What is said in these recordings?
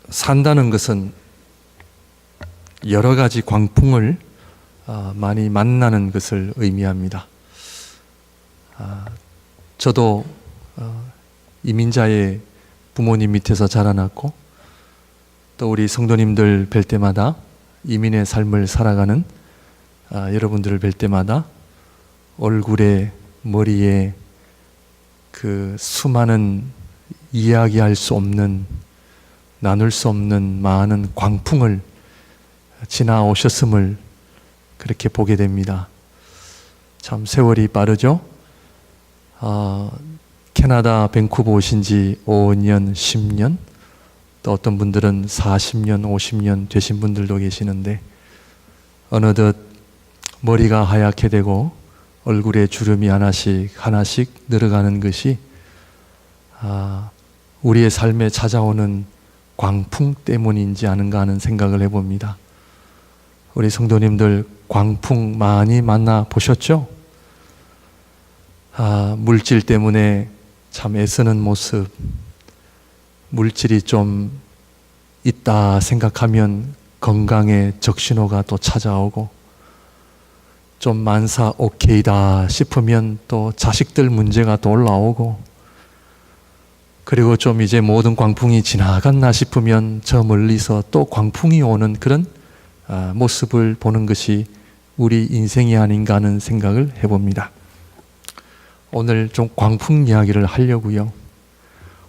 산다는 것은 여러 가지 광풍을 많이 만나는 것을 의미합니다. 저도 이민자의 부모님 밑에서 자라났고, 또 우리 성도님들 뵐 때마다, 이민의 삶을 살아가는 여러분들을 뵐 때마다 얼굴에, 머리에 그 수많은 이야기할 수 없는, 나눌 수 없는 많은 광풍을 지나오셨음을 그렇게 보게 됩니다. 참 세월이 빠르죠? 캐나다 밴쿠버 오신 지 5년, 10년, 또 어떤 분들은 40년, 50년 되신 분들도 계시는데, 어느덧 머리가 하얗게 되고 얼굴에 주름이 하나씩 하나씩 늘어가는 것이 우리의 삶에 찾아오는 광풍 때문인지 아닌가 하는 생각을 해봅니다. 우리 성도님들 광풍 많이 만나 보셨죠? 물질 때문에 참 애쓰는 모습, 물질이 좀 있다 생각하면 건강에 적신호가 또 찾아오고, 좀 만사 오케이다 싶으면 또 자식들 문제가 또 올라오고, 그리고 좀 이제 모든 광풍이 지나갔나 싶으면 저 멀리서 또 광풍이 오는 그런 모습을 보는 것이 우리 인생이 아닌가 하는 생각을 해봅니다. 오늘 좀 광풍 이야기를 하려고요.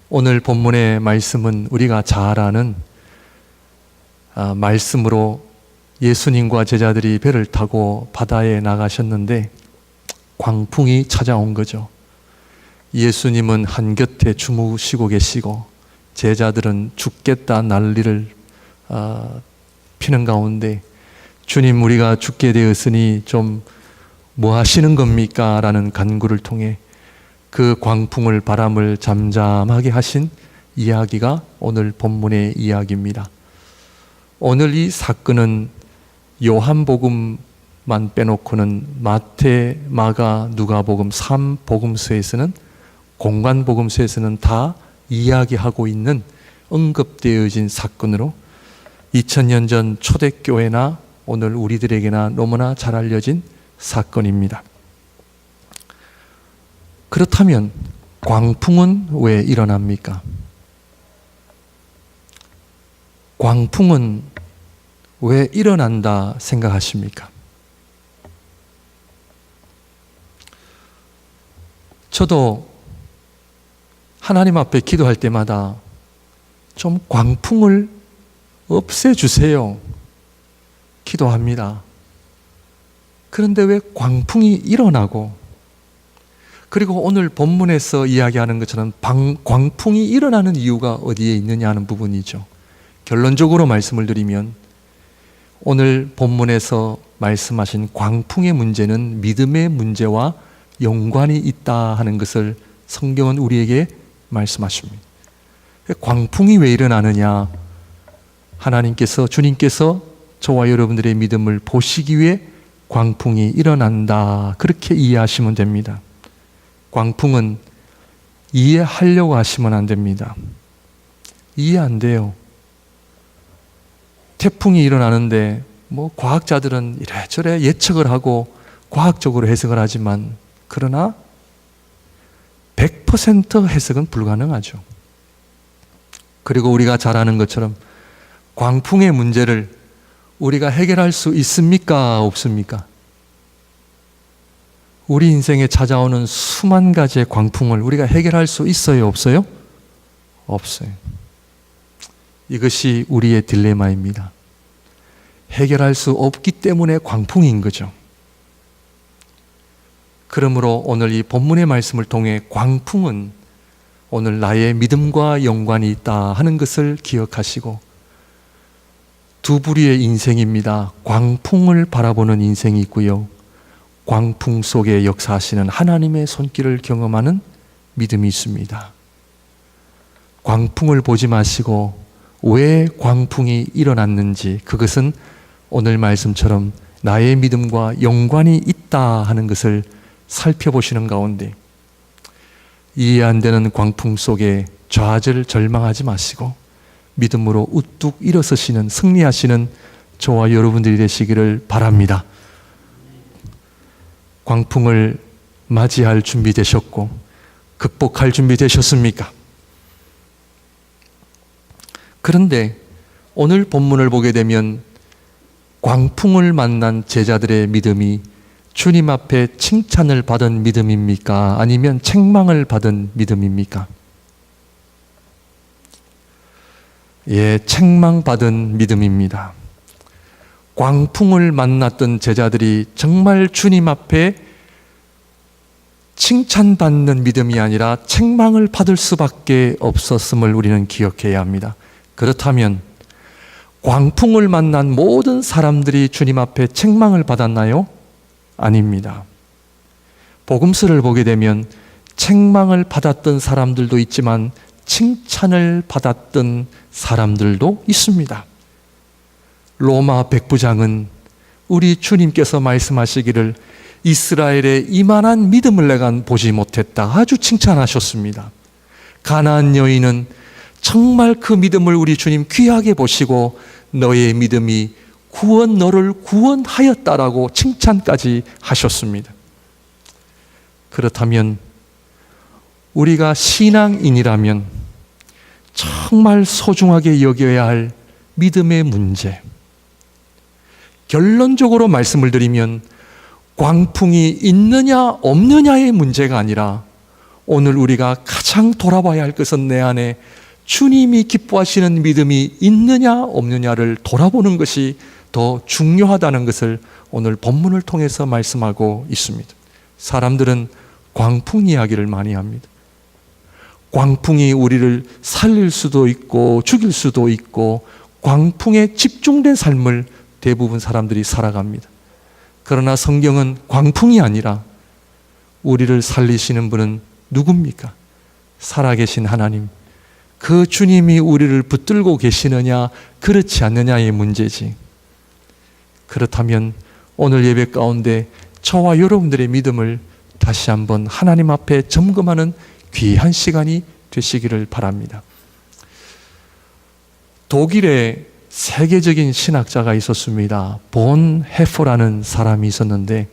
오늘 본문의 말씀은 우리가 잘 아는 말씀으로 예수님과 제자들이 배를 타고 바다에 나가셨는데 광풍이 찾아온 거죠. 예수님은 한곁에 주무시고 계시고 제자들은 죽겠다 난리를 피는 가운데, 주님, 우리가 죽게 되었으니 좀 뭐 하시는 겁니까? 라는 간구를 통해 그 광풍을, 바람을 잠잠하게 하신 이야기가 오늘 본문의 이야기입니다. 오늘 이 사건은 요한복음만 빼놓고는 마태, 마가, 누가복음 3복음서에서는, 공관복음서에서는 다 이야기하고 있는 언급되어진 사건으로 2000년 전 초대교회나 오늘 우리들에게나 너무나 잘 알려진 사건입니다. 그렇다면 광풍은 왜 일어납니까? 광풍은 왜 일어난다 생각하십니까? 저도 하나님 앞에 기도할 때마다 좀 광풍을 없애주세요 기도합니다. 그런데 왜 광풍이 일어나고, 그리고 오늘 본문에서 이야기하는 것처럼 광풍이 일어나는 이유가 어디에 있느냐 하는 부분이죠. 결론적으로 말씀을 드리면 오늘 본문에서 말씀하신 광풍의 문제는 믿음의 문제와 연관이 있다 하는 것을 성경은 우리에게 말씀하십니다. 광풍이 왜 일어나느냐? 하나님께서, 주님께서 저와 여러분들의 믿음을 보시기 위해 광풍이 일어난다, 그렇게 이해하시면 됩니다. 광풍은 이해하려고 하시면 안 됩니다. 이해 안 돼요. 태풍이 일어나는데 뭐 과학자들은 이래저래 예측을 하고 과학적으로 해석을 하지만, 그러나 100% 해석은 불가능하죠. 그리고 우리가 잘 아는 것처럼 광풍의 문제를 우리가 해결할 수 있습니까? 없습니까? 우리 인생에 찾아오는 수만 가지의 광풍을 우리가 해결할 수 있어요? 없어요? 없어요. 이것이 우리의 딜레마입니다. 해결할 수 없기 때문에 광풍인 거죠. 그러므로 오늘 이 본문의 말씀을 통해 광풍은 오늘 나의 믿음과 연관이 있다 하는 것을 기억하시고, 두 부류의 인생입니다. 광풍을 바라보는 인생이 있고요, 광풍 속에 역사하시는 하나님의 손길을 경험하는 믿음이 있습니다. 광풍을 보지 마시고 왜 광풍이 일어났는지, 그것은 오늘 말씀처럼 나의 믿음과 연관이 있다 하는 것을 살펴보시는 가운데, 이해 안 되는 광풍 속에 좌절 절망하지 마시고 믿음으로 우뚝 일어서시는, 승리하시는 저와 여러분들이 되시기를 바랍니다. 광풍을 맞이할 준비 되셨고 극복할 준비 되셨습니까? 그런데 오늘 본문을 보게 되면 광풍을 만난 제자들의 믿음이 주님 앞에 칭찬을 받은 믿음입니까? 아니면 책망을 받은 믿음입니까? 예, 책망받은 믿음입니다. 광풍을 만났던 제자들이 정말 주님 앞에 칭찬받는 믿음이 아니라 책망을 받을 수밖에 없었음을 우리는 기억해야 합니다. 그렇다면 광풍을 만난 모든 사람들이 주님 앞에 책망을 받았나요? 아닙니다. 복음서를 보게 되면 책망을 받았던 사람들도 있지만 칭찬을 받았던 사람들도 있습니다. 로마 백부장은 우리 주님께서 말씀하시기를 이스라엘의 이만한 믿음을 내가 보지 못했다, 아주 칭찬하셨습니다. 가나안 여인은 정말 그 믿음을 우리 주님 귀하게 보시고 너의 믿음이 너를 구원하였다라고 칭찬까지 하셨습니다. 그렇다면 우리가 신앙인이라면 정말 소중하게 여겨야 할 믿음의 문제, 결론적으로 말씀을 드리면 광풍이 있느냐 없느냐의 문제가 아니라 오늘 우리가 가장 돌아봐야 할 것은 내 안에 주님이 기뻐하시는 믿음이 있느냐 없느냐를 돌아보는 것이 더 중요하다는 것을 오늘 본문을 통해서 말씀하고 있습니다. 사람들은 광풍 이야기를 많이 합니다. 광풍이 우리를 살릴 수도 있고 죽일 수도 있고 광풍에 집중된 삶을 대부분 사람들이 살아갑니다. 그러나 성경은 광풍이 아니라 우리를 살리시는 분은 누굽니까? 살아계신 하나님, 그 주님이 우리를 붙들고 계시느냐 그렇지 않느냐의 문제지. 그렇다면 오늘 예배 가운데 저와 여러분들의 믿음을 다시 한번 하나님 앞에 점검하는 귀한 시간이 되시기를 바랍니다. 독일에 세계적인 신학자가 있었습니다. 본 헤퍼라는 사람이 있었는데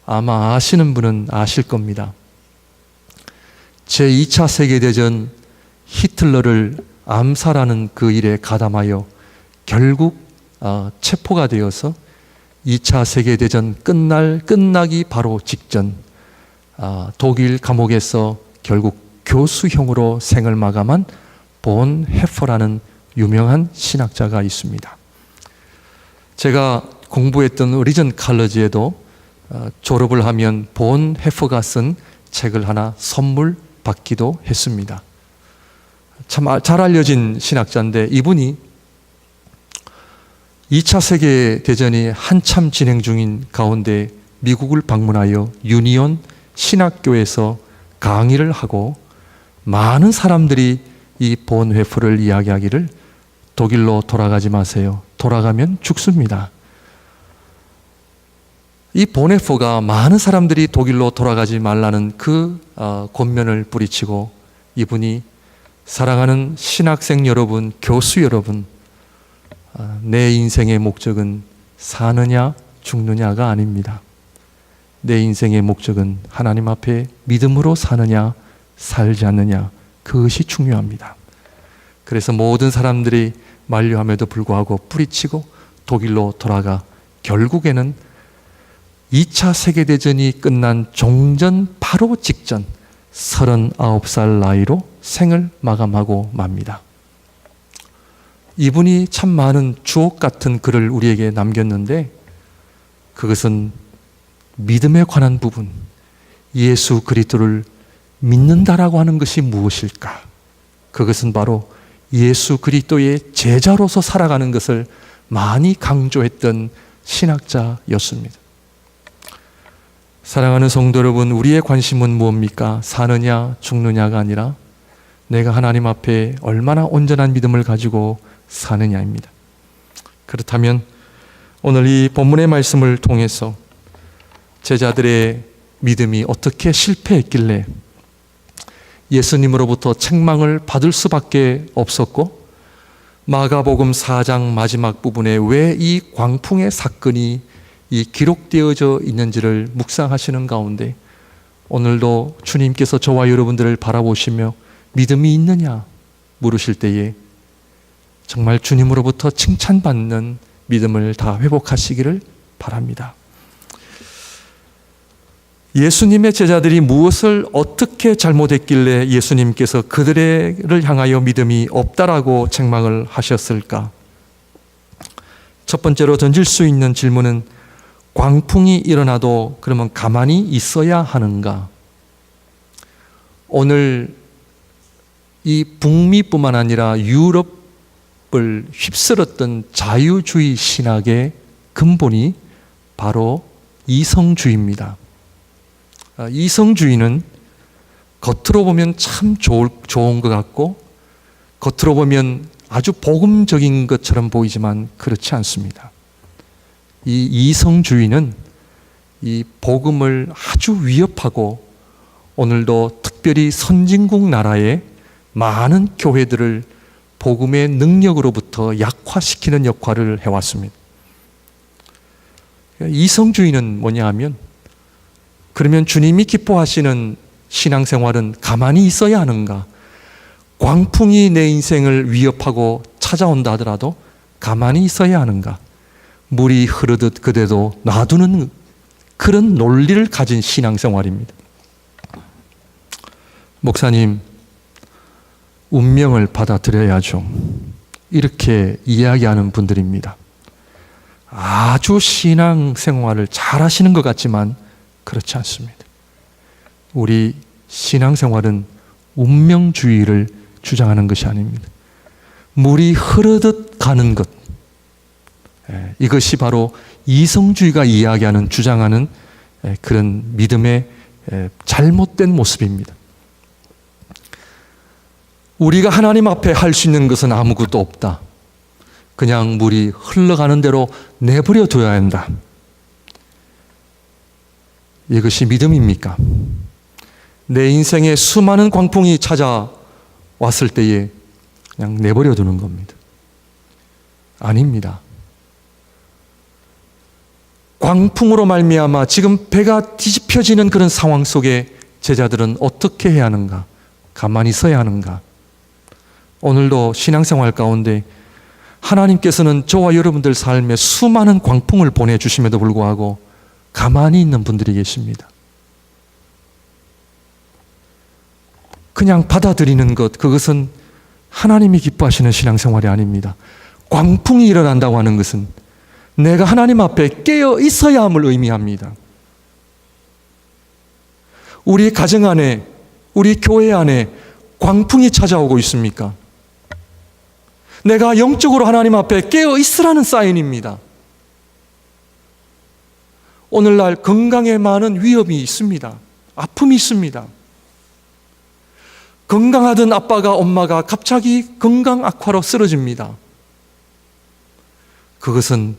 아마 아시는 분은 아실 겁니다. 제2차 세계대전 히틀러를 암살하는 그 일에 가담하여 결국 체포가 되어서 2차 세계대전 끝나기 바로 직전 독일 감옥에서 결국 교수형으로 생을 마감한 본 헤퍼라는 유명한 신학자가 있습니다. 제가 공부했던 리전 칼러지에도 졸업을 하면 본 헤퍼가 쓴 책을 하나 선물 받기도 했습니다. 참 잘 알려진 신학자인데 이분이 2차 세계대전이 한참 진행 중인 가운데 미국을 방문하여 유니온 신학교에서 강의를 하고 많은 사람들이 이 본 헤퍼를 이야기하기를 독일로 돌아가지 마세요. 돌아가면 죽습니다. 이 본 헤퍼가 많은 사람들이 독일로 돌아가지 말라는 그 권면을 뿌리치고 이분이 사랑하는 신학생 여러분, 교수 여러분, 내 인생의 목적은 사느냐 죽느냐가 아닙니다. 내 인생의 목적은 하나님 앞에 믿음으로 사느냐 살지 않느냐, 그것이 중요합니다. 그래서 모든 사람들이 만류함에도 불구하고 뿌리치고 독일로 돌아가 결국에는 2차 세계대전이 끝난 종전 바로 직전 39살 나이로 생을 마감하고 맙니다. 이분이 참 많은 주옥 같은 글을 우리에게 남겼는데 그것은 믿음에 관한 부분, 예수 그리스도를 믿는다라고 하는 것이 무엇일까? 그것은 바로 예수 그리스도의 제자로서 살아가는 것을 많이 강조했던 신학자였습니다. 사랑하는 성도 여러분, 우리의 관심은 무엇입니까? 사느냐 죽느냐가 아니라 내가 하나님 앞에 얼마나 온전한 믿음을 가지고 사느냐입니다. 그렇다면 오늘 이 본문의 말씀을 통해서 제자들의 믿음이 어떻게 실패했길래 예수님으로부터 책망을 받을 수밖에 없었고, 마가복음 4장 마지막 부분에 왜 이 광풍의 사건이 기록되어져 있는지를 묵상하시는 가운데 오늘도 주님께서 저와 여러분들을 바라보시며 믿음이 있느냐 물으실 때에 정말 주님으로부터 칭찬받는 믿음을 다 회복하시기를 바랍니다. 예수님의 제자들이 무엇을 어떻게 잘못했길래 예수님께서 그들을 향하여 믿음이 없다라고 책망을 하셨을까? 첫 번째로 던질 수 있는 질문은 광풍이 일어나도 그러면 가만히 있어야 하는가? 오늘 이 북미뿐만 아니라 유럽을 휩쓸었던 자유주의 신학의 근본이 바로 이성주의입니다. 이성주의는 겉으로 보면 참 좋은 것 같고 겉으로 보면 아주 복음적인 것처럼 보이지만 그렇지 않습니다. 이 이성주의는 이 복음을 아주 위협하고 오늘도 특별히 선진국 나라의 많은 교회들을 복음의 능력으로부터 약화시키는 역할을 해왔습니다. 이성주의는 뭐냐 하면 그러면 주님이 기뻐하시는 신앙생활은 가만히 있어야 하는가? 광풍이 내 인생을 위협하고 찾아온다 하더라도 가만히 있어야 하는가? 물이 흐르듯 그대도 놔두는 그런 논리를 가진 신앙생활입니다. 목사님, 운명을 받아들여야죠. 이렇게 이야기하는 분들입니다. 아주 신앙생활을 잘 하시는 것 같지만 그렇지 않습니다. 우리 신앙생활은 운명주의를 주장하는 것이 아닙니다. 물이 흐르듯 가는 것, 이것이 바로 이성주의가 이야기하는 주장하는 그런 믿음의 잘못된 모습입니다. 우리가 하나님 앞에 할 수 있는 것은 아무것도 없다. 그냥 물이 흘러가는 대로 내버려 둬야 한다. 이것이 믿음입니까? 내 인생에 수많은 광풍이 찾아왔을 때에 그냥 내버려 두는 겁니다. 아닙니다. 광풍으로 말미암아 지금 배가 뒤집혀지는 그런 상황 속에 제자들은 어떻게 해야 하는가? 가만히 서야 하는가? 오늘도 신앙생활 가운데 하나님께서는 저와 여러분들 삶에 수많은 광풍을 보내주심에도 불구하고 가만히 있는 분들이 계십니다. 그냥 받아들이는 것, 그것은 하나님이 기뻐하시는 신앙생활이 아닙니다. 광풍이 일어난다고 하는 것은 내가 하나님 앞에 깨어 있어야 함을 의미합니다. 우리 가정 안에, 우리 교회 안에 광풍이 찾아오고 있습니까? 내가 영적으로 하나님 앞에 깨어 있으라는 사인입니다. 오늘날 건강에 많은 위험이 있습니다. 아픔이 있습니다. 건강하던 아빠가 엄마가 갑자기 건강 악화로 쓰러집니다. 그것은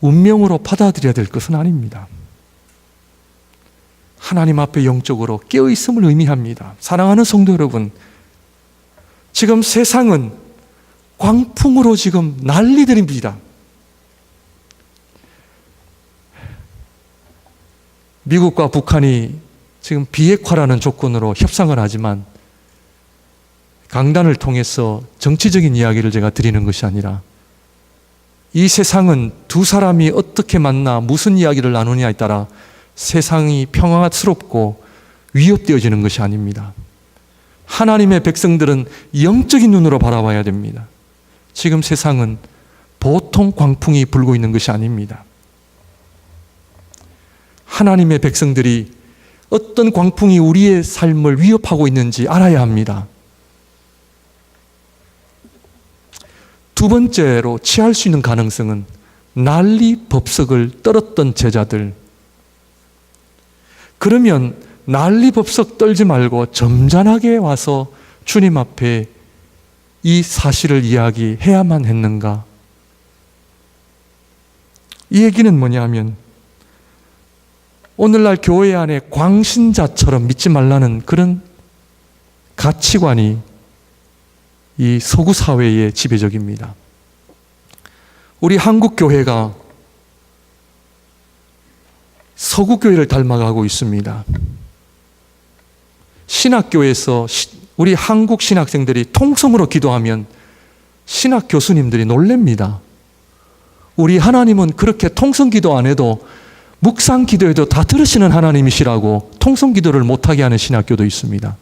운명으로 받아들여야 될 것은 아닙니다. 하나님 앞에 영적으로 깨어있음을 의미합니다. 사랑하는 성도 여러분, 지금 세상은 광풍으로 지금 난리들입니다. 미국과 북한이 지금 비핵화라는 조건으로 협상을 하지만 강단을 통해서 정치적인 이야기를 제가 드리는 것이 아니라 이 세상은 두 사람이 어떻게 만나 무슨 이야기를 나누냐에 따라 세상이 평화스럽고 위협되어지는 것이 아닙니다. 하나님의 백성들은 영적인 눈으로 바라봐야 됩니다. 지금 세상은 보통 광풍이 불고 있는 것이 아닙니다. 하나님의 백성들이 어떤 광풍이 우리의 삶을 위협하고 있는지 알아야 합니다. 두 번째로 취할 수 있는 가능성은 난리법석을 떨었던 제자들. 그러면 난리법석 떨지 말고 점잖하게 와서 주님 앞에 이 사실을 이야기해야만 했는가? 이 얘기는 뭐냐 하면 오늘날 교회 안에 광신자처럼 믿지 말라는 그런 가치관이 이 서구 사회의 지배적입니다. 우리 한국 교회가 서구 교회를 닮아가고 있습니다. 신학교에서 우리 한국 신학생들이 통성으로 기도하면 신학 교수님들이 놀랍니다. 우리 하나님은 그렇게 통성 기도 안 해도 묵상 기도에도 다 들으시는 하나님이시라고 통성 기도를 못하게 하는 신학교도 있습니다.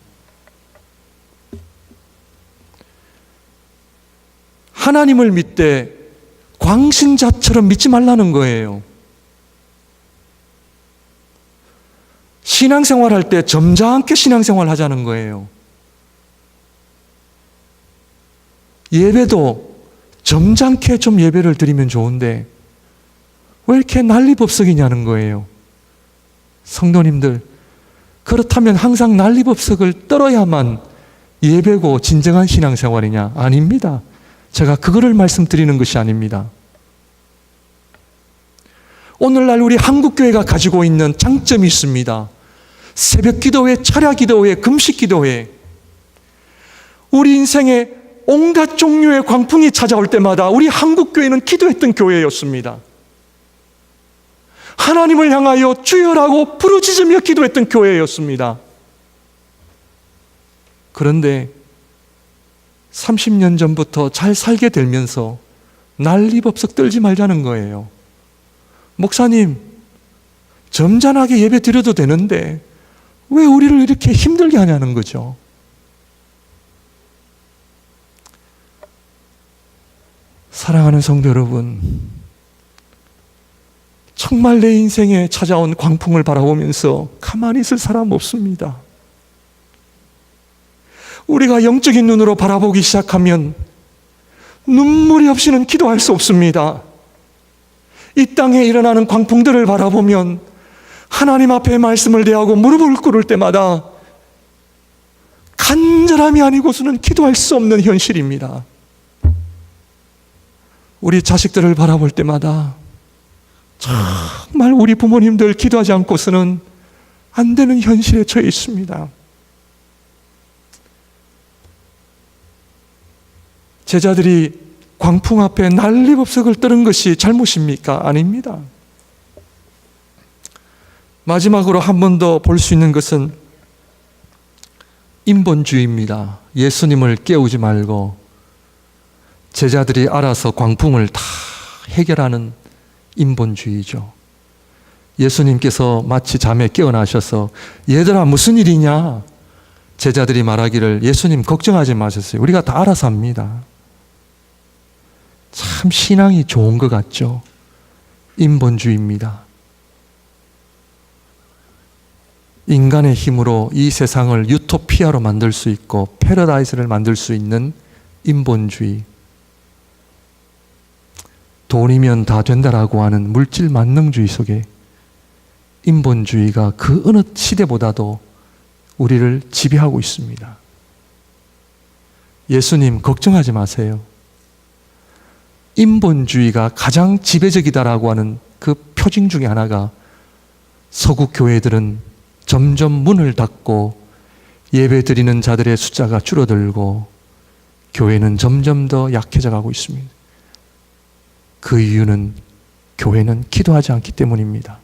하나님을 믿되 광신자처럼 믿지 말라는 거예요. 신앙생활 할 때 점잖게 신앙생활 하자는 거예요. 예배도 점잖게 좀 예배를 드리면 좋은데 왜 이렇게 난리법석이냐는 거예요. 성도님들, 그렇다면 항상 난리법석을 떨어야만 예배고 진정한 신앙생활이냐? 아닙니다. 제가 그거를 말씀드리는 것이 아닙니다. 오늘날 우리 한국교회가 가지고 있는 장점이 있습니다. 새벽 기도회, 철야 기도회, 금식 기도회, 우리 인생에 온갖 종류의 광풍이 찾아올 때마다 우리 한국교회는 기도했던 교회였습니다. 하나님을 향하여 주여라고 부르짖으며 기도했던 교회였습니다. 그런데 30년 전부터 잘 살게 되면서 난리법석 떨지 말자는 거예요. 목사님, 점잖하게 예배 드려도 되는데 왜 우리를 이렇게 힘들게 하냐는 거죠. 사랑하는 성도 여러분, 정말 내 인생에 찾아온 광풍을 바라보면서 가만히 있을 사람 없습니다. 우리가 영적인 눈으로 바라보기 시작하면 눈물이 없이는 기도할 수 없습니다. 이 땅에 일어나는 광풍들을 바라보면 하나님 앞에 말씀을 대하고 무릎을 꿇을 때마다 간절함이 아니고서는 기도할 수 없는 현실입니다. 우리 자식들을 바라볼 때마다 정말 우리 부모님들 기도하지 않고서는 안 되는 현실에 처해 있습니다. 제자들이 광풍 앞에 난리법석을 떨은 것이 잘못입니까? 아닙니다. 마지막으로 한 번 더 볼 수 있는 것은 인본주의입니다. 예수님을 깨우지 말고 제자들이 알아서 광풍을 다 해결하는 인본주의죠. 예수님께서 마치 잠에 깨어나셔서 얘들아 무슨 일이냐? 제자들이 말하기를 예수님 걱정하지 마셨어요. 우리가 다 알아서 합니다. 참 신앙이 좋은 것 같죠? 인본주의입니다. 인간의 힘으로 이 세상을 유토피아로 만들 수 있고 패러다이스를 만들 수 있는 인본주의. 돈이면 다 된다라고 하는 물질 만능주의 속에 인본주의가 그 어느 시대보다도 우리를 지배하고 있습니다. 예수님 걱정하지 마세요. 인본주의가 가장 지배적이다라고 하는 그 표징 중에 하나가 서구 교회들은 점점 문을 닫고 예배 드리는 자들의 숫자가 줄어들고 교회는 점점 더 약해져 가고 있습니다. 그 이유는 교회는 기도하지 않기 때문입니다.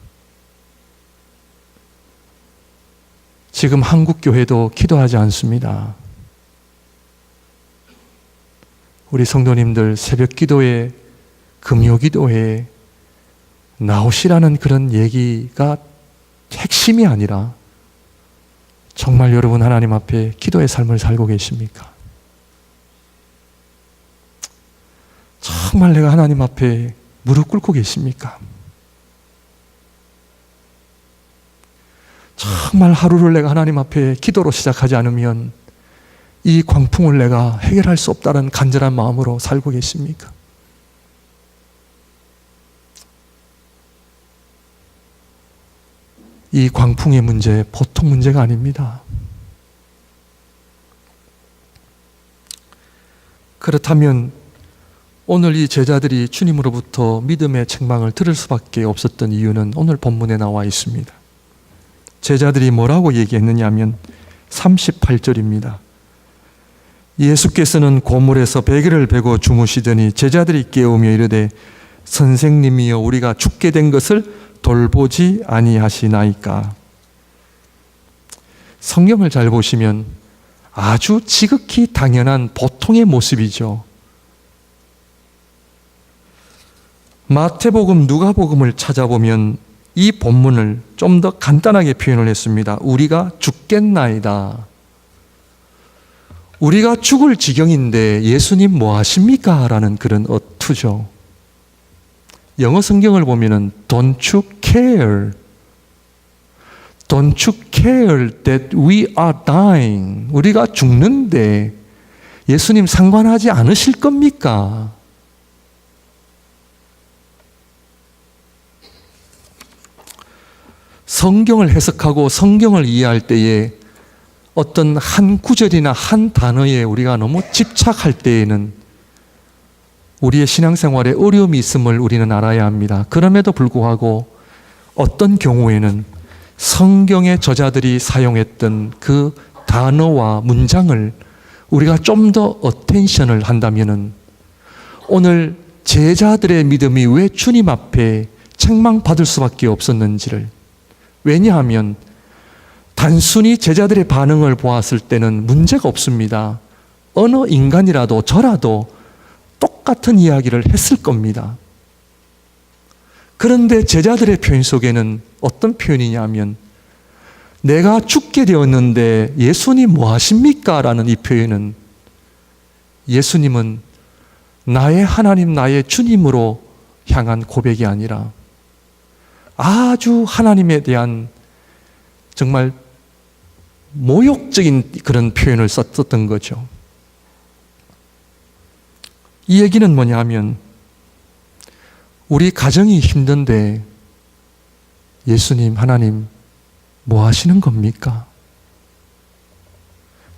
지금 한국 교회도 기도하지 않습니다. 우리 성도님들 새벽 기도회, 금요 기도회에 나오시라는 그런 얘기가 핵심이 아니라 정말 여러분 하나님 앞에 기도의 삶을 살고 계십니까? 정말 내가 하나님 앞에 무릎 꿇고 계십니까? 정말 하루를 내가 하나님 앞에 기도로 시작하지 않으면 이 광풍을 내가 해결할 수 없다는 간절한 마음으로 살고 계십니까? 이 광풍의 문제 보통 문제가 아닙니다. 그렇다면 오늘 이 제자들이 주님으로부터 믿음의 책망을 들을 수밖에 없었던 이유는 오늘 본문에 나와 있습니다. 제자들이 뭐라고 얘기했느냐 하면 38절입니다. 예수께서는 고물에서 베개를 베고 주무시더니 제자들이 깨우며 이르되 선생님이여 우리가 죽게 된 것을 돌보지 아니하시나이까. 성경을 잘 보시면 아주 지극히 당연한 보통의 모습이죠. 마태복음, 누가복음을 찾아보면 이 본문을 좀 더 간단하게 표현을 했습니다. 우리가 죽겠나이다. 우리가 죽을 지경인데 예수님 뭐 하십니까? 라는 그런 어투죠. 영어 성경을 보면은 Don't you care? Don't you care that we are dying? 우리가 죽는데 예수님 상관하지 않으실 겁니까? 성경을 해석하고 성경을 이해할 때에 어떤 한 구절이나 한 단어에 우리가 너무 집착할 때에는 우리의 신앙생활에 어려움이 있음을 우리는 알아야 합니다. 그럼에도 불구하고 어떤 경우에는 성경의 저자들이 사용했던 그 단어와 문장을 우리가 좀 더 어텐션을 한다면은 오늘 제자들의 믿음이 왜 주님 앞에 책망받을 수밖에 없었는지를, 왜냐하면 단순히 제자들의 반응을 보았을 때는 문제가 없습니다. 어느 인간이라도 저라도 똑같은 이야기를 했을 겁니다. 그런데 제자들의 표현 속에는 어떤 표현이냐면 내가 죽게 되었는데 예수님 뭐 하십니까? 라는 이 표현은 예수님은 나의 하나님, 나의 주님으로 향한 고백이 아니라 아주 하나님에 대한 정말 모욕적인 그런 표현을 썼던 거죠. 이 얘기는 뭐냐 하면 우리 가정이 힘든데 예수님, 하나님 뭐 하시는 겁니까?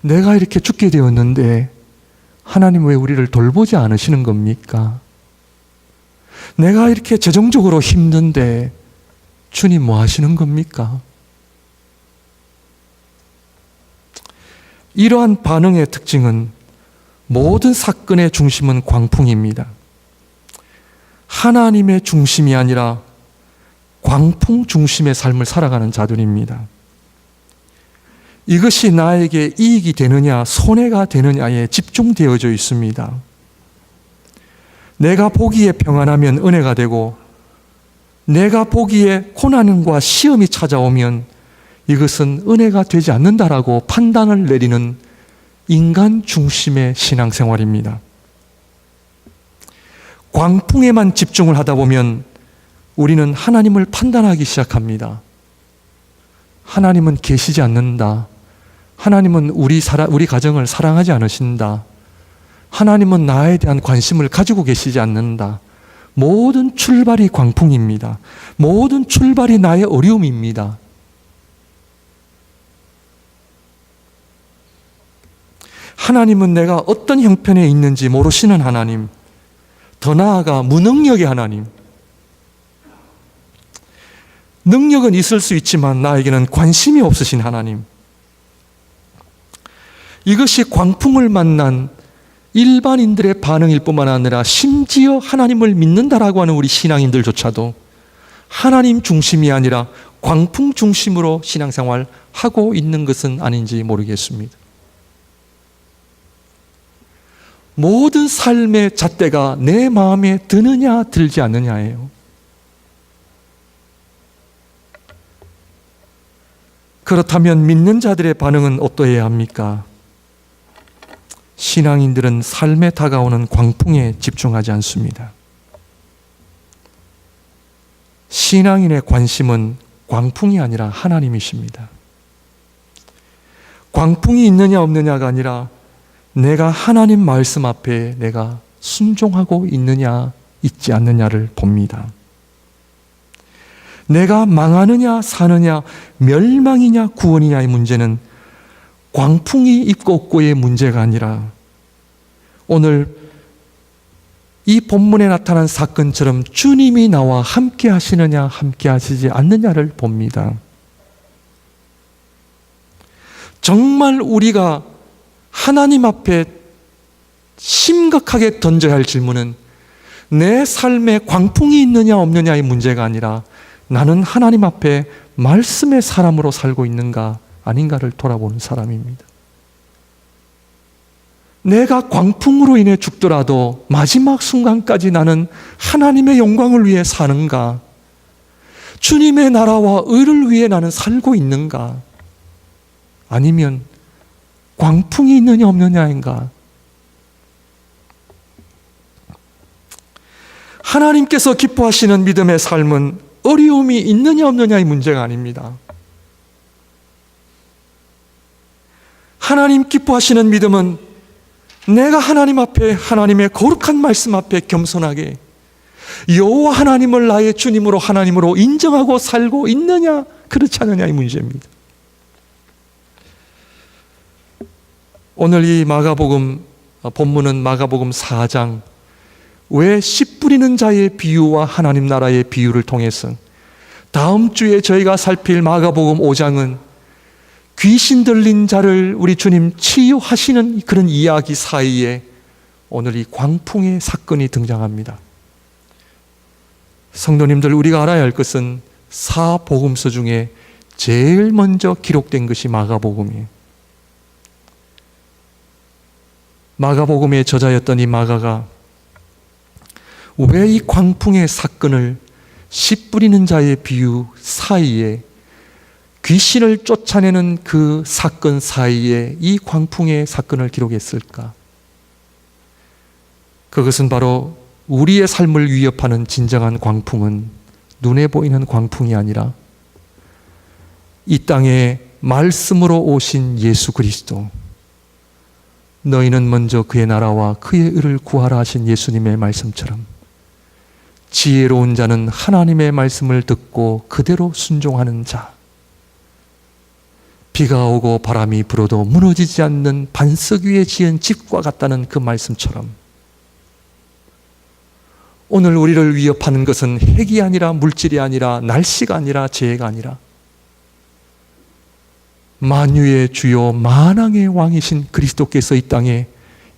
내가 이렇게 죽게 되었는데 하나님 왜 우리를 돌보지 않으시는 겁니까? 내가 이렇게 재정적으로 힘든데 주님 뭐 하시는 겁니까? 이러한 반응의 특징은 모든 사건의 중심은 광풍입니다. 하나님의 중심이 아니라 광풍 중심의 삶을 살아가는 자들입니다. 이것이 나에게 이익이 되느냐 손해가 되느냐에 집중되어져 있습니다. 내가 보기에 평안하면 은혜가 되고 내가 보기에 고난과 시험이 찾아오면 이것은 은혜가 되지 않는다라고 판단을 내리는 인간 중심의 신앙생활입니다. 광풍에만 집중을 하다 보면 우리는 하나님을 판단하기 시작합니다. 하나님은 계시지 않는다. 하나님은 우리 가정을 사랑하지 않으신다. 하나님은 나에 대한 관심을 가지고 계시지 않는다. 모든 출발이 광풍입니다. 모든 출발이 나의 어려움입니다. 하나님은 내가 어떤 형편에 있는지 모르시는 하나님, 더 나아가 무능력의 하나님. 능력은 있을 수 있지만 나에게는 관심이 없으신 하나님. 이것이 광풍을 만난 일반인들의 반응일 뿐만 아니라 심지어 하나님을 믿는다라고 하는 우리 신앙인들조차도 하나님 중심이 아니라 광풍 중심으로 신앙생활 하고 있는 것은 아닌지 모르겠습니다. 모든 삶의 잣대가 내 마음에 드느냐 들지 않느냐예요. 그렇다면 믿는 자들의 반응은 어떠해야 합니까? 신앙인들은 삶에 다가오는 광풍에 집중하지 않습니다. 신앙인의 관심은 광풍이 아니라 하나님이십니다. 광풍이 있느냐 없느냐가 아니라 내가 하나님 말씀 앞에 내가 순종하고 있느냐 있지 않느냐를 봅니다. 내가 망하느냐 사느냐 멸망이냐 구원이냐의 문제는 광풍이 있고 없고의 문제가 아니라 오늘 이 본문에 나타난 사건처럼 주님이 나와 함께 하시느냐 함께 하시지 않느냐를 봅니다. 정말 우리가 하나님 앞에 심각하게 던져야 할 질문은 내 삶에 광풍이 있느냐 없느냐의 문제가 아니라 나는 하나님 앞에 말씀의 사람으로 살고 있는가 아닌가를 돌아보는 사람입니다. 내가 광풍으로 인해 죽더라도 마지막 순간까지 나는 하나님의 영광을 위해 사는가? 주님의 나라와 의를 위해 나는 살고 있는가? 아니면 광풍이 있느냐 없느냐인가? 하나님께서 기뻐하시는 믿음의 삶은 어려움이 있느냐 없느냐의 문제가 아닙니다. 하나님 기뻐하시는 믿음은 내가 하나님 앞에, 하나님의 거룩한 말씀 앞에 겸손하게 여호와 하나님을 나의 주님으로, 하나님으로 인정하고 살고 있느냐 그렇지 않느냐의 문제입니다. 오늘 이 마가복음 본문은 마가복음 4장 왜 씨 뿌리는 자의 비유와 하나님 나라의 비유를 통해서, 다음 주에 저희가 살필 마가복음 5장은 귀신 들린 자를 우리 주님 치유하시는 그런 이야기 사이에 오늘 이 광풍의 사건이 등장합니다. 성도님들, 우리가 알아야 할 것은 사복음서 중에 제일 먼저 기록된 것이 마가복음이에요. 마가복음의 저자였던 이 마가가 왜 이 광풍의 사건을 씨 뿌리는 자의 비유 사이에, 귀신을 쫓아내는 그 사건 사이에 이 광풍의 사건을 기록했을까? 그것은 바로 우리의 삶을 위협하는 진정한 광풍은 눈에 보이는 광풍이 아니라 이 땅에 말씀으로 오신 예수 그리스도, 너희는 먼저 그의 나라와 그의 의를 구하라 하신 예수님의 말씀처럼 지혜로운 자는 하나님의 말씀을 듣고 그대로 순종하는 자, 비가 오고 바람이 불어도 무너지지 않는 반석 위에 지은 집과 같다는 그 말씀처럼 오늘 우리를 위협하는 것은 핵이 아니라, 물질이 아니라, 날씨가 아니라, 재해가 아니라 만유의 주요 만왕의 왕이신 그리스도께서 이 땅에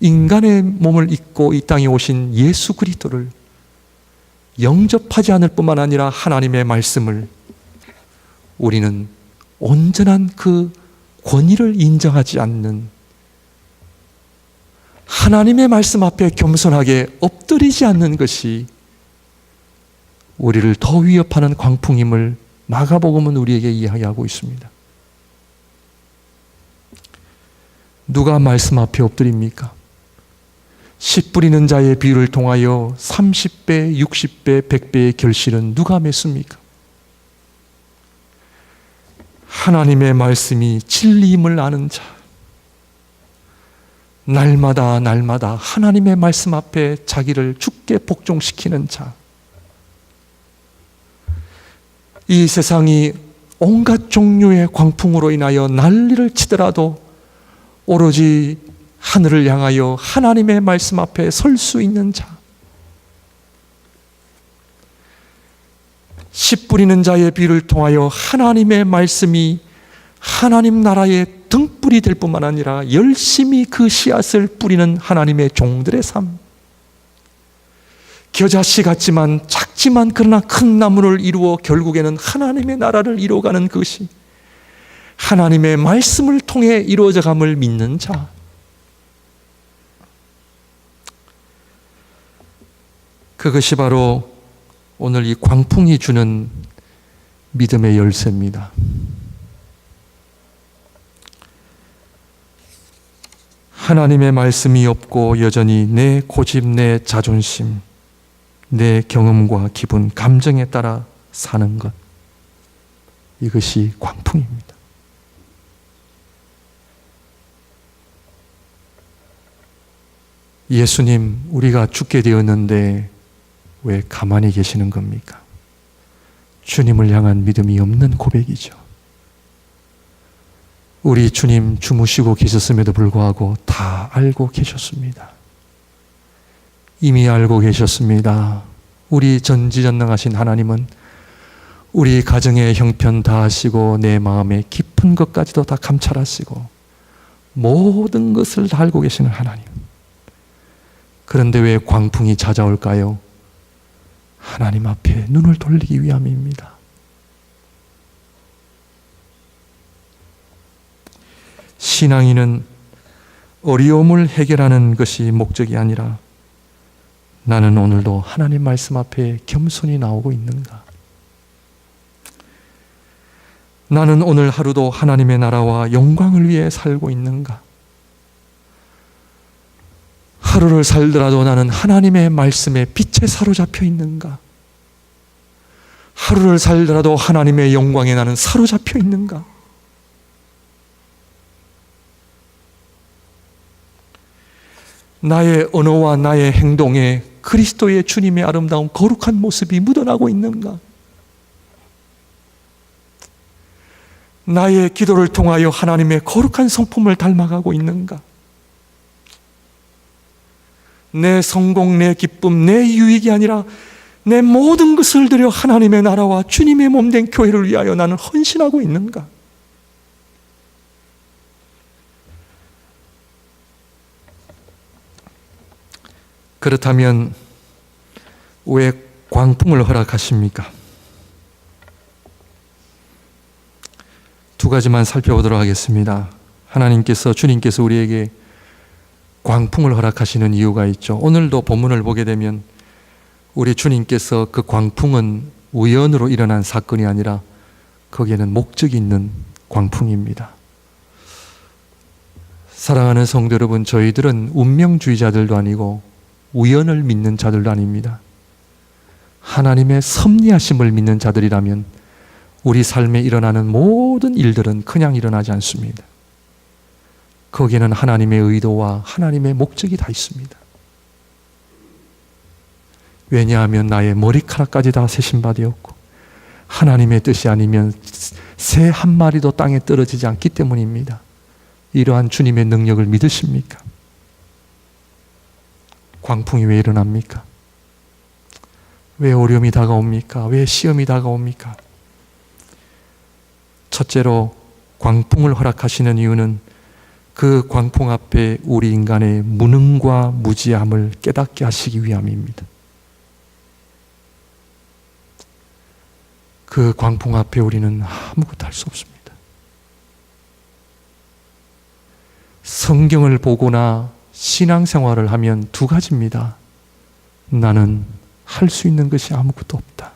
인간의 몸을 입고 이 땅에 오신 예수 그리스도를 영접하지 않을 뿐만 아니라 하나님의 말씀을 우리는 온전한 그 권위를 인정하지 않는, 하나님의 말씀 앞에 겸손하게 엎드리지 않는 것이 우리를 더 위협하는 광풍임을 마가복음은 우리에게 이야기하고 있습니다. 누가 말씀 앞에 엎드립니까? 씨 뿌리는 자의 비유를 통하여 30배, 60배, 100배의 결실은 누가 맺습니까? 하나님의 말씀이 진리임을 아는 자, 날마다 날마다 하나님의 말씀 앞에 자기를 죽게 복종시키는 자, 이 세상이 온갖 종류의 광풍으로 인하여 난리를 치더라도 오로지 하늘을 향하여 하나님의 말씀 앞에 설 수 있는 자, 씨 뿌리는 자의 비유를 통하여 하나님의 말씀이 하나님 나라의 등불이 될 뿐만 아니라 열심히 그 씨앗을 뿌리는 하나님의 종들의 삶, 겨자씨 같지만 작지만 그러나 큰 나무를 이루어 결국에는 하나님의 나라를 이루어가는 것이 하나님의 말씀을 통해 이루어져감을 믿는 자, 그것이 바로 오늘 이 광풍이 주는 믿음의 열쇠입니다. 하나님의 말씀이 없고 여전히 내 고집, 내 자존심, 내 경험과 기분, 감정에 따라 사는 것, 이것이 광풍입니다. 예수님, 우리가 죽게 되었는데 왜 가만히 계시는 겁니까? 주님을 향한 믿음이 없는 고백이죠. 우리 주님 주무시고 계셨음에도 불구하고 다 알고 계셨습니다. 이미 알고 계셨습니다. 우리 전지전능하신 하나님은 우리 가정의 형편 다 아시고 내 마음의 깊은 것까지도 다 감찰하시고 모든 것을 다 알고 계시는 하나님, 그런데 왜 광풍이 찾아올까요? 하나님 앞에 눈을 돌리기 위함입니다. 신앙인은 어려움을 해결하는 것이 목적이 아니라 나는 오늘도 하나님 말씀 앞에 겸손히 나오고 있는가? 나는 오늘 하루도 하나님의 나라와 영광을 위해 살고 있는가? 하루를 살더라도 나는 하나님의 말씀에 빛에 사로잡혀 있는가? 하루를 살더라도 하나님의 영광에 나는 사로잡혀 있는가? 나의 언어와 나의 행동에 그리스도의 주님의 아름다운 거룩한 모습이 묻어나고 있는가? 나의 기도를 통하여 하나님의 거룩한 성품을 닮아가고 있는가? 내 성공, 내 기쁨, 내 유익이 아니라 내 모든 것을 들여 하나님의 나라와 주님의 몸된 교회를 위하여 나는 헌신하고 있는가? 그렇다면 왜 광풍을 허락하십니까? 두 가지만 살펴보도록 하겠습니다. 주님께서 우리에게 광풍을 허락하시는 이유가 있죠. 오늘도 본문을 보게 되면 우리 주님께서 그 광풍은 우연으로 일어난 사건이 아니라 거기에는 목적이 있는 광풍입니다. 사랑하는 성도 여러분, 저희들은 운명주의자들도 아니고 우연을 믿는 자들도 아닙니다. 하나님의 섭리하심을 믿는 자들이라면 우리 삶에 일어나는 모든 일들은 그냥 일어나지 않습니다. 거기에는 하나님의 의도와 하나님의 목적이 다 있습니다. 왜냐하면 나의 머리카락까지 다 세신 바 되었고 하나님의 뜻이 아니면 새 한 마리도 땅에 떨어지지 않기 때문입니다. 이러한 주님의 능력을 믿으십니까? 광풍이 왜 일어납니까? 왜 어려움이 다가옵니까? 왜 시험이 다가옵니까? 첫째로 광풍을 허락하시는 이유는 그 광풍 앞에 우리 인간의 무능과 무지함을 깨닫게 하시기 위함입니다. 그 광풍 앞에 우리는 아무것도 할 수 없습니다. 성경을 보거나 신앙생활을 하면 두 가지입니다. 나는 할 수 있는 것이 아무것도 없다.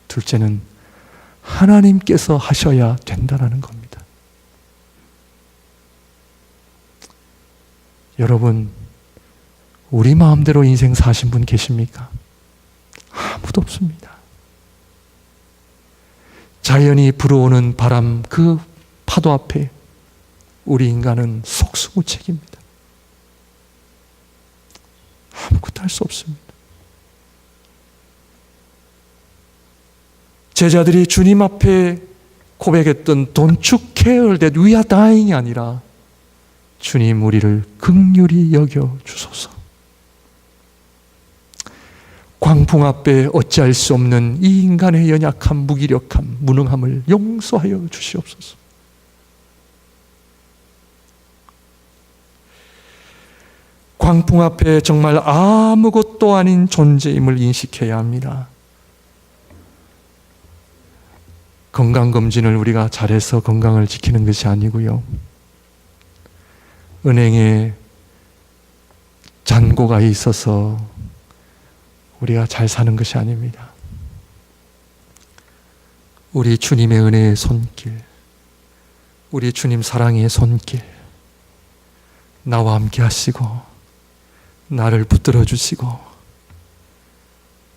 둘째는 하나님께서 하셔야 된다는 겁니다. 여러분, 우리 마음대로 인생 사신 분 계십니까? 아무도 없습니다. 자연이 불어오는 바람, 그 파도 앞에 우리 인간은 속수무책입니다. 아무것도 할 수 없습니다. 제자들이 주님 앞에 고백했던 Don't you care that we are dying이 아니라 주님, 우리를 긍휼히 여겨 주소서. 광풍 앞에 어찌할 수 없는 이 인간의 연약함, 무기력함, 무능함을 용서하여 주시옵소서. 광풍 앞에 정말 아무것도 아닌 존재임을 인식해야 합니다. 건강검진을 우리가 잘해서 건강을 지키는 것이 아니고요. 은행에 잔고가 있어서 우리가 잘 사는 것이 아닙니다. 우리 주님의 은혜의 손길, 우리 주님 사랑의 손길, 나와 함께 하시고 나를 붙들어 주시고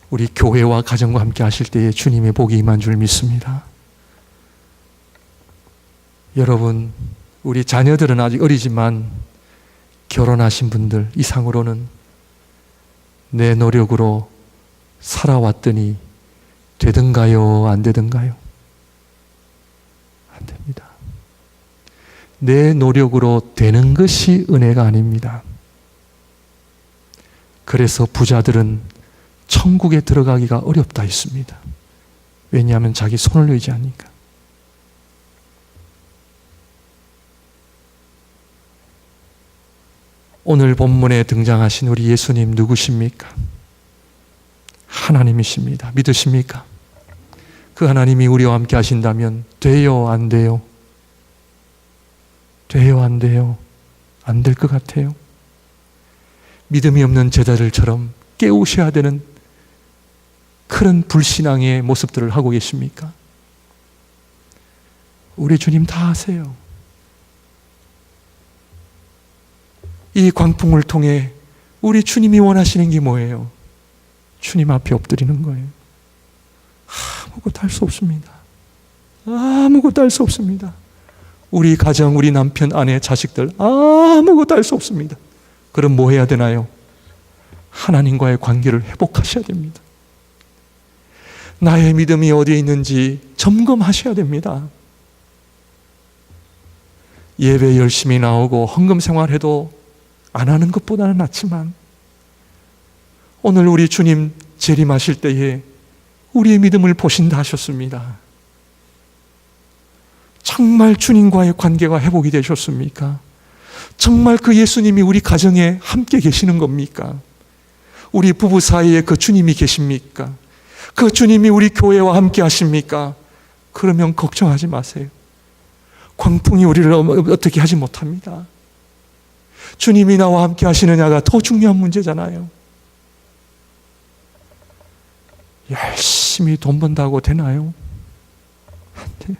우리 교회와 가정과 함께 하실 때에 주님의 복이 임한 줄 믿습니다. 여러분, 우리 자녀들은 아직 어리지만 결혼하신 분들 이상으로는 내 노력으로 살아왔더니 되든가요? 안 되든가요? 안 됩니다. 내 노력으로 되는 것이 은혜가 아닙니다. 그래서 부자들은 천국에 들어가기가 어렵다 했습니다. 왜냐하면 자기 손을 의지하니까. 오늘 본문에 등장하신 우리 예수님 누구십니까? 하나님이십니다. 믿으십니까? 그 하나님이 우리와 함께 하신다면 돼요? 안 돼요? 돼요? 안 돼요? 안 될 것 같아요. 믿음이 없는 제자들처럼 깨우셔야 되는 그런 불신앙의 모습들을 하고 계십니까? 우리 주님 다 아세요. 이 광풍을 통해 우리 주님이 원하시는 게 뭐예요? 주님 앞에 엎드리는 거예요. 아무것도 할 수 없습니다. 아무것도 할 수 없습니다. 우리 가정, 우리 남편, 아내, 자식들 아무것도 할 수 없습니다. 그럼 뭐 해야 되나요? 하나님과의 관계를 회복하셔야 됩니다. 나의 믿음이 어디에 있는지 점검하셔야 됩니다. 예배 열심히 나오고 헌금 생활해도 안 하는 것보다는 낫지만 오늘 우리 주님 재림하실 때에 우리의 믿음을 보신다 하셨습니다. 정말 주님과의 관계가 회복이 되셨습니까? 정말 그 예수님이 우리 가정에 함께 계시는 겁니까? 우리 부부 사이에 그 주님이 계십니까? 그 주님이 우리 교회와 함께 하십니까? 그러면 걱정하지 마세요. 광풍이 우리를 어떻게 하지 못합니다. 주님이 나와 함께 하시느냐가 더 중요한 문제잖아요. 열심히 돈 번다고 되나요? 안 돼요.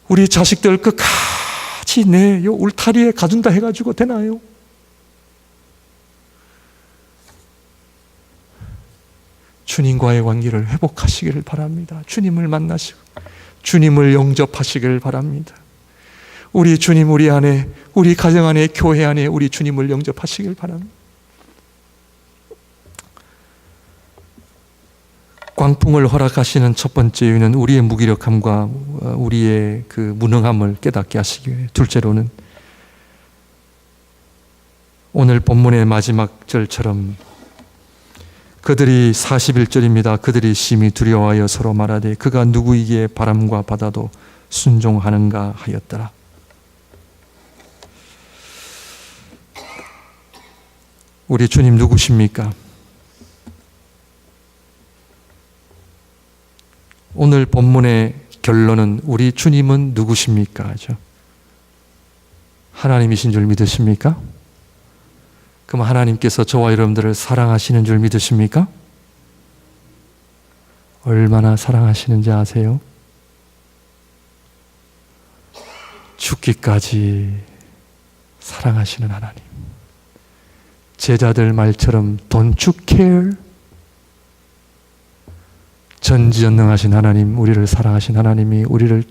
우리 자식들 끝까지 내 울타리에 가둔다 해가지고 되나요? 주님과의 관계를 회복하시기를 바랍니다. 주님을 만나시고 주님을 영접하시기를 바랍니다. 우리 주님, 우리 안에, 우리 가정 안에, 교회 안에 우리 주님을 영접하시길 바랍니다. 광풍을 허락하시는 첫 번째 이유는 우리의 무기력함과 우리의 그 무능함을 깨닫게 하시기 위해, 둘째로는 오늘 본문의 마지막 절처럼 그들이 41절입니다. 그들이 심히 두려워하여 서로 말하되 그가 누구에게 바람과 바다도 순종하는가 하였더라. 우리 주님 누구십니까? 오늘 본문의 결론은 우리 주님은 누구십니까? 하죠. 하나님이신 줄 믿으십니까? 그럼 하나님께서 저와 여러분들을 사랑하시는 줄 믿으십니까? 얼마나 사랑하시는지 아세요? 죽기까지 사랑하시는 하나님. 제자들 말처럼 Don't you care? 전지전능하신 하나님, 우리를 사랑하신 하나님이 우리를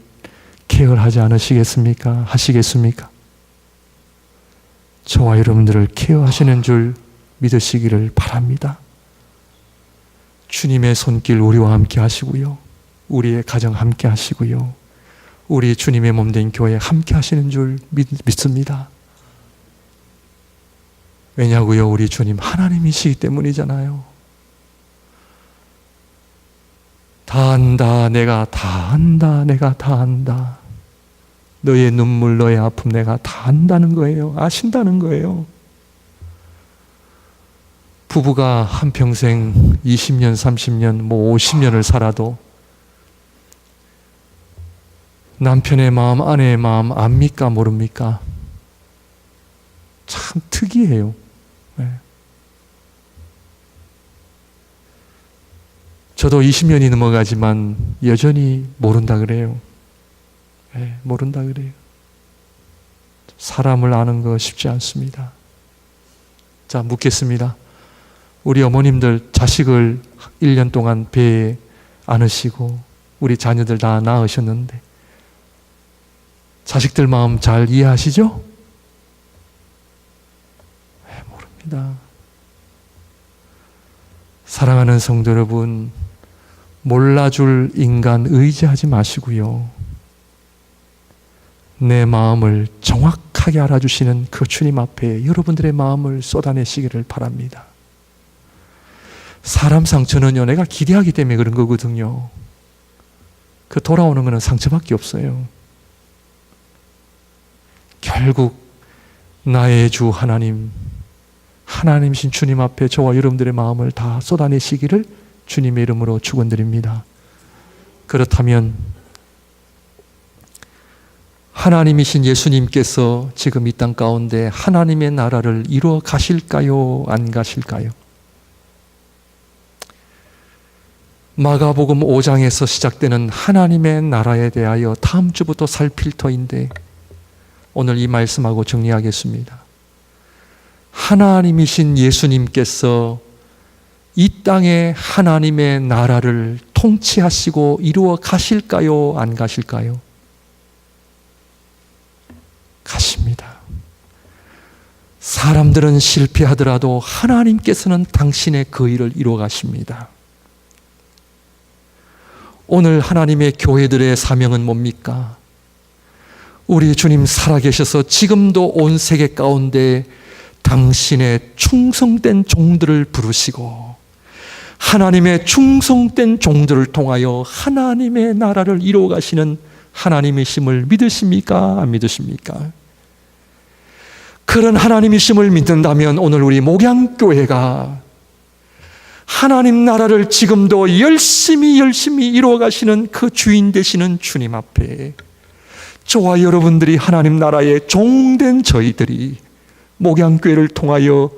케어하지 않으시겠습니까? 하시겠습니까? 저와 여러분들을 케어하시는 줄 믿으시기를 바랍니다. 주님의 손길 우리와 함께 하시고요. 우리의 가정 함께 하시고요. 우리 주님의 몸된 교회 함께 하시는 줄 믿습니다. 왜냐고요? 우리 주님 하나님이시기 때문이잖아요. 다 안다, 내가 다 안다, 내가 다 안다. 너의 눈물, 너의 아픔 내가 다 안다는 거예요. 아신다는 거예요. 부부가 한평생 20년, 30년, 50년을 살아도 남편의 마음, 아내의 마음 압니까? 모릅니까? 참 특이해요. 네. 저도 20년이 넘어가지만 여전히 모른다 그래요. 네, 모른다 그래요. 사람을 아는 거 쉽지 않습니다. 자, 묻겠습니다. 우리 어머님들 자식을 1년 동안 배에 안으시고 우리 자녀들 다 낳으셨는데 자식들 마음 잘 이해하시죠? 네, 모릅니다. 사랑하는 성도 여러분, 몰라줄 인간 의지하지 마시고요. 내 마음을 정확하게 알아주시는 그 주님 앞에 여러분들의 마음을 쏟아내시기를 바랍니다. 사람 상처는요, 내가 기대하기 때문에 그런 거거든요. 그 돌아오는 거는 상처밖에 없어요. 결국 나의 주 하나님, 하나님이신 주님 앞에 저와 여러분들의 마음을 다 쏟아내시기를 주님의 이름으로 축원드립니다. 그렇다면 하나님이신 예수님께서 지금 이 땅 가운데 하나님의 나라를 이루어 가실까요? 안 가실까요? 마가복음 5장에서 시작되는 하나님의 나라에 대하여 다음 주부터 살필 터인데 오늘 이 말씀하고 정리하겠습니다. 하나님이신 예수님께서 이 땅에 하나님의 나라를 통치하시고 이루어 가실까요? 안 가실까요? 가십니다. 사람들은 실패하더라도 하나님께서는 당신의 그 일을 이루어 가십니다. 오늘 하나님의 교회들의 사명은 뭡니까? 우리 주님 살아계셔서 지금도 온 세계 가운데 당신의 충성된 종들을 부르시고 하나님의 충성된 종들을 통하여 하나님의 나라를 이루어 가시는 하나님이심을 믿으십니까? 안 믿으십니까? 그런 하나님이심을 믿는다면 오늘 우리 목양교회가 하나님 나라를 지금도 열심히 이루어 가시는 그 주인 되시는 주님 앞에 저와 여러분들이 하나님 나라의 종된 저희들이 목양교회를 통하여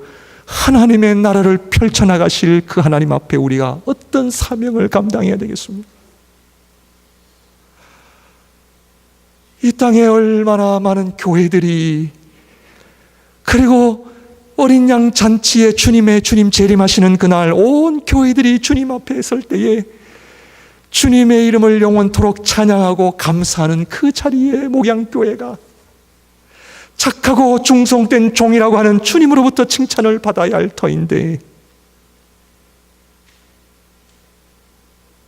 하나님의 나라를 펼쳐나가실 그 하나님 앞에 우리가 어떤 사명을 감당해야 되겠습니까? 이 땅에 얼마나 많은 교회들이 그리고 어린 양 잔치에 주님 재림하시는 그날 온 교회들이 주님 앞에 설 때에 주님의 이름을 영원토록 찬양하고 감사하는 그 자리에 목양교회가 착하고 충성된 종이라고 하는 주님으로부터 칭찬을 받아야 할 터인데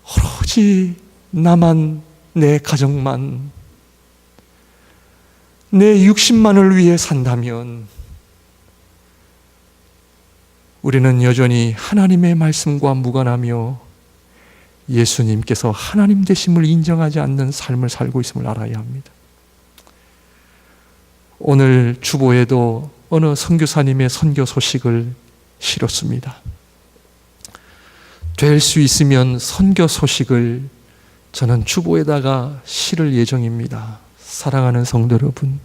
오로지 나만, 내 가정만, 내 육신만을 위해 산다면 우리는 여전히 하나님의 말씀과 무관하며 예수님께서 하나님 되심을 인정하지 않는 삶을 살고 있음을 알아야 합니다. 오늘 주보에도 어느 선교사님의 선교 소식을 실었습니다. 될 수 있으면 선교 소식을 저는 주보에다가 실을 예정입니다. 사랑하는 성도 여러분,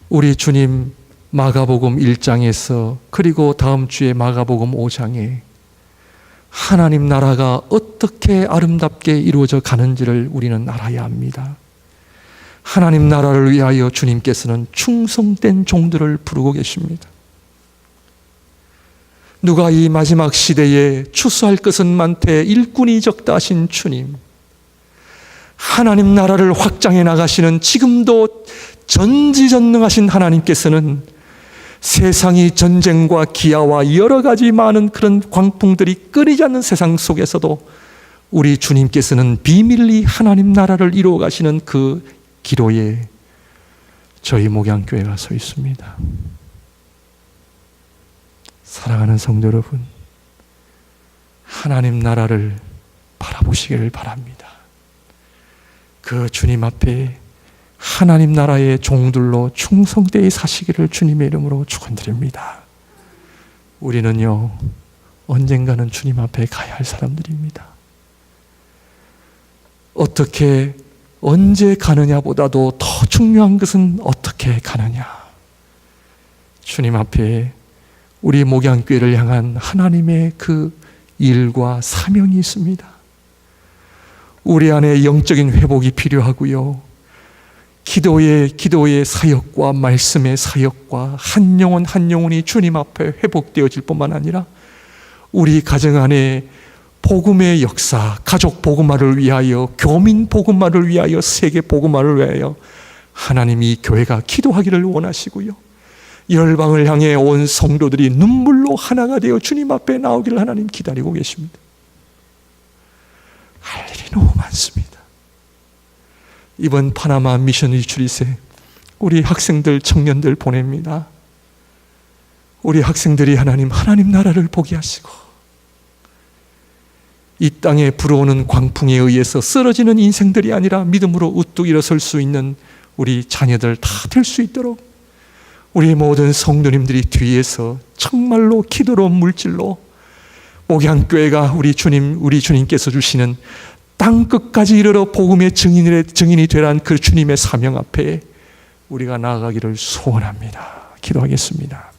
우리 주님 마가복음 1장에서 그리고 다음 주에 마가복음 5장에 하나님 나라가 어떻게 아름답게 이루어져 가는지를 우리는 알아야 합니다. 하나님 나라를 위하여 주님께서는 충성된 종들을 부르고 계십니다. 누가 이 마지막 시대에 추수할 것은 많되 일꾼이 적다 하신 주님, 하나님 나라를 확장해 나가시는 지금도 전지전능하신 하나님께서는 세상이 전쟁과 기아와 여러 가지 많은 그런 광풍들이 끊이지 않는 세상 속에서도 우리 주님께서는 비밀리 하나님 나라를 이루어 가시는 그 기로에 저희 목양교회가 서 있습니다. 사랑하는 성도 여러분, 하나님 나라를 바라보시기를 바랍니다. 그 주님 앞에 하나님 나라의 종들로 충성되이 사시기를 주님의 이름으로 축원드립니다. 우리는요, 언젠가는 주님 앞에 가야 할 사람들입니다. 어떻게 언제 가느냐보다도 더 중요한 것은 어떻게 가느냐. 주님 앞에 우리 목양교회를 향한 하나님의 그 일과 사명이 있습니다. 우리 안에 영적인 회복이 필요하고요, 기도의 사역과 말씀의 사역과 한 영혼 한 영혼이 주님 앞에 회복되어질 뿐만 아니라 우리 가정 안에 복음의 역사, 가족 복음화를 위하여, 교민 복음화를 위하여, 세계 복음화를 위하여 하나님이 교회가 기도하기를 원하시고요, 열방을 향해 온 성도들이 눈물로 하나가 되어 주님 앞에 나오기를 하나님 기다리고 계십니다. 할 일이 너무 많습니다. 이번 파나마 미션 리트릿에 우리 학생들, 청년들 보냅니다. 우리 학생들이 하나님 나라를 보게 하시고 이 땅에 불어오는 광풍에 의해서 쓰러지는 인생들이 아니라 믿음으로 우뚝 일어설 수 있는 우리 자녀들 다 될 수 있도록 우리 모든 성도님들이 뒤에서 정말로 기도로 물질로 목양교회가 우리 주님께서 주시는 땅 끝까지 이르러 복음의 증인이 되란 그 주님의 사명 앞에 우리가 나아가기를 소원합니다. 기도하겠습니다.